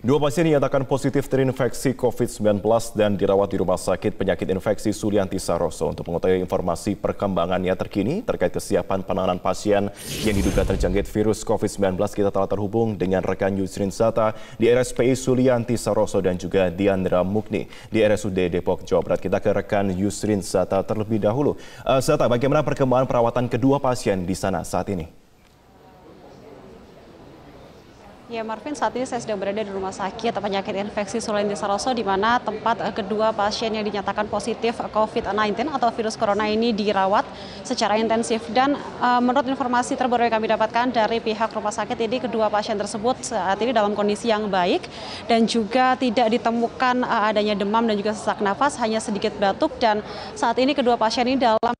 Dua pasien dinyatakan positif terinfeksi COVID-19 dan dirawat di Rumah Sakit Penyakit Infeksi Sulianti Saroso. Untuk mengetahui informasi perkembangannya terkini terkait kesiapan penanganan pasien yang diduga terjangkit virus COVID-19, kita telah terhubung dengan rekan Yusrin Zata di RSPI Sulianti Saroso dan juga Diandra Mukni di RSUD Depok, Jawa Barat. Kita ke rekan Yusrin Zata terlebih dahulu. Zata, bagaimana perkembangan perawatan kedua pasien di sana saat ini? Ya, Marvin, saat ini saya sedang berada di Rumah Sakit Penyakit Infeksi Sulianti Saroso, di mana tempat kedua pasien yang dinyatakan positif COVID-19 atau virus corona ini dirawat secara intensif. Dan menurut informasi terbaru yang kami dapatkan dari pihak rumah sakit ini, kedua pasien tersebut saat ini dalam kondisi yang baik dan juga tidak ditemukan adanya demam dan juga sesak nafas, hanya sedikit batuk. Dan saat ini kedua pasien ini dalam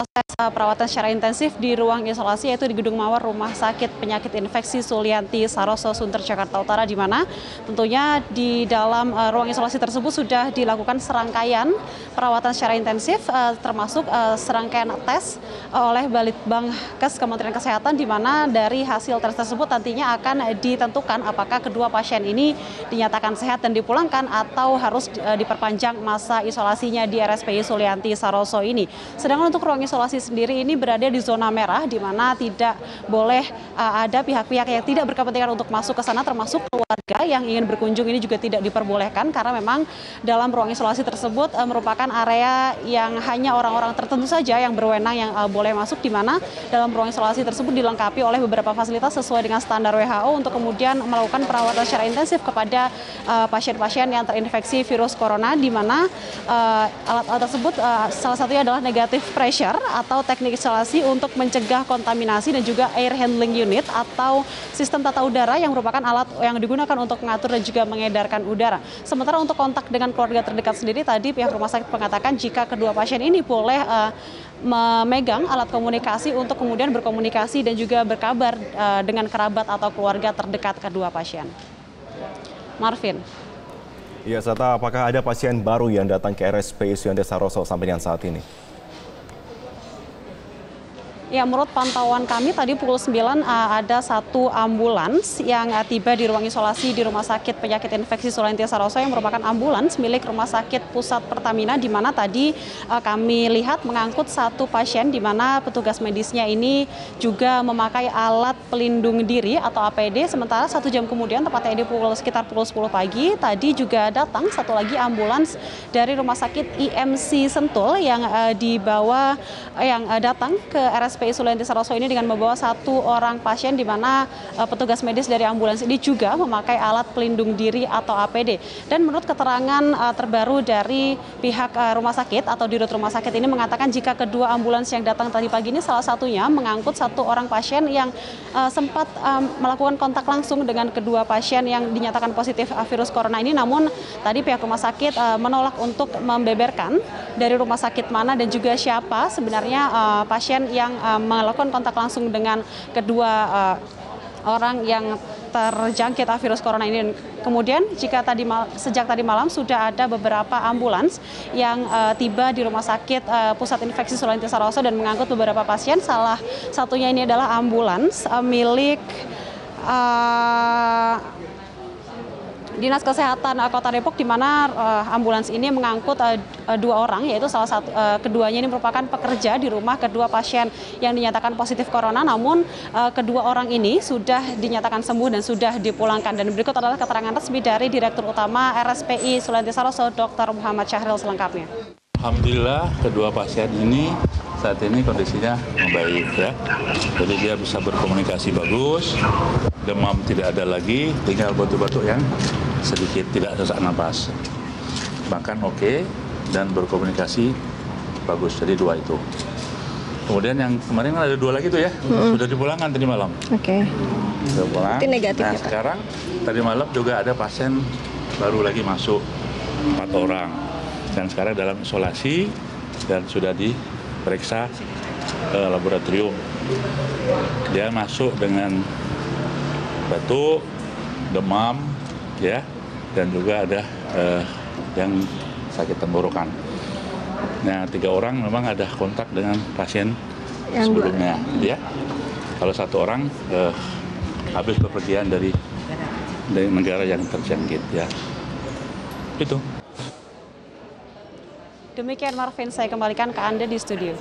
proses perawatan secara intensif di ruang isolasi, yaitu di Gedung Mawar Rumah Sakit Penyakit Infeksi Sulianti Saroso, Sunter, Jakarta Utara, di mana tentunya di dalam ruang isolasi tersebut sudah dilakukan serangkaian perawatan secara intensif, termasuk serangkaian tes oleh Balitbangkes Kementerian Kesehatan, di mana dari hasil tes tersebut nantinya akan ditentukan apakah kedua pasien ini dinyatakan sehat dan dipulangkan atau harus diperpanjang masa isolasinya di RSPI Sulianti Saroso ini. Sedangkan untuk ruang isolasi sendiri ini berada di zona merah, di mana tidak boleh ada pihak-pihak yang tidak berkepentingan untuk masuk ke sana, termasuk keluarga yang ingin berkunjung ini juga tidak diperbolehkan, karena memang dalam ruang isolasi tersebut merupakan area yang hanya orang-orang tertentu saja yang berwenang yang boleh masuk, di mana dalam ruang isolasi tersebut dilengkapi oleh beberapa fasilitas sesuai dengan standar WHO untuk kemudian melakukan perawatan secara intensif kepada pasien-pasien yang terinfeksi virus corona, di mana alat-alat tersebut salah satunya adalah negative pressure atau teknik isolasi untuk mencegah kontaminasi, dan juga air handling unit atau sistem tata udara yang merupakan alat yang digunakan untuk mengatur dan juga mengedarkan udara. Sementara untuk kontak dengan keluarga terdekat sendiri, tadi pihak rumah sakit mengatakan jika kedua pasien ini boleh memegang alat komunikasi untuk kemudian berkomunikasi dan juga berkabar dengan kerabat atau keluarga terdekat kedua pasien. Marvin. Ya, Zata, apakah ada pasien baru yang datang ke RSPI Sulianti Saroso sampai dengan saat ini? Ya, menurut pantauan kami tadi pukul 9 ada satu ambulans yang tiba di ruang isolasi di Rumah Sakit Penyakit Infeksi Sulianti Saroso, yang merupakan ambulans milik Rumah Sakit Pusat Pertamina, di mana tadi kami lihat mengangkut satu pasien, di mana petugas medisnya ini juga memakai alat pelindung diri atau APD. Sementara 1 jam kemudian, tepatnya di sekitar pukul 10 pagi, tadi juga datang satu lagi ambulans dari Rumah Sakit IMC Sentul yang datang ke RSPI Sulianti Saroso ini dengan membawa satu orang pasien, di mana petugas medis dari ambulans ini juga memakai alat pelindung diri atau APD. Dan menurut keterangan terbaru dari pihak rumah sakit atau dirut rumah sakit ini mengatakan jika kedua ambulans yang datang tadi pagi ini salah satunya mengangkut satu orang pasien yang sempat melakukan kontak langsung dengan kedua pasien yang dinyatakan positif virus corona ini. Namun tadi pihak rumah sakit menolak untuk membeberkan dari rumah sakit mana dan juga siapa sebenarnya pasien yang melakukan kontak langsung dengan kedua orang yang terjangkit virus corona ini. Kemudian sejak tadi malam sudah ada beberapa ambulans yang tiba di Rumah Sakit Pusat Infeksi Sulianti Saroso dan mengangkut beberapa pasien. Salah satunya ini adalah ambulans milik Dinas Kesehatan Kota Depok, di mana ambulans ini mengangkut dua orang, yaitu keduanya ini merupakan pekerja di rumah kedua pasien yang dinyatakan positif corona. Namun kedua orang ini sudah dinyatakan sembuh dan sudah dipulangkan. Dan berikut adalah keterangan resmi dari Direktur Utama RSPI Sulianti Saroso, Dr. Muhammad Syahril, selengkapnya. Alhamdulillah kedua pasien ini saat ini kondisinya membaik ya. Jadi dia bisa berkomunikasi bagus, demam tidak ada lagi, tinggal batuk-batuk yang sedikit tidak sesak napas. Makan oke dan berkomunikasi bagus. Jadi dua itu. Kemudian yang kemarin kan ada dua lagi tuh ya, sudah dipulangkan tadi malam. Oke. Sudah pulang. Itu negatif nah ya, Pak? Sekarang tadi malam juga ada pasien baru lagi masuk 4 orang. Dan sekarang dalam isolasi dan sudah diperiksa laboratorium. Dia masuk dengan batuk, demam, ya, dan juga ada yang sakit tenggorokan. Nah, 3 orang memang ada kontak dengan pasien yang sebelumnya, ya. Kalau 1 orang habis bepergian dari dari negara yang terjangkit ya. Itu. Demikian Marvin, saya kembalikan ke Anda di studio.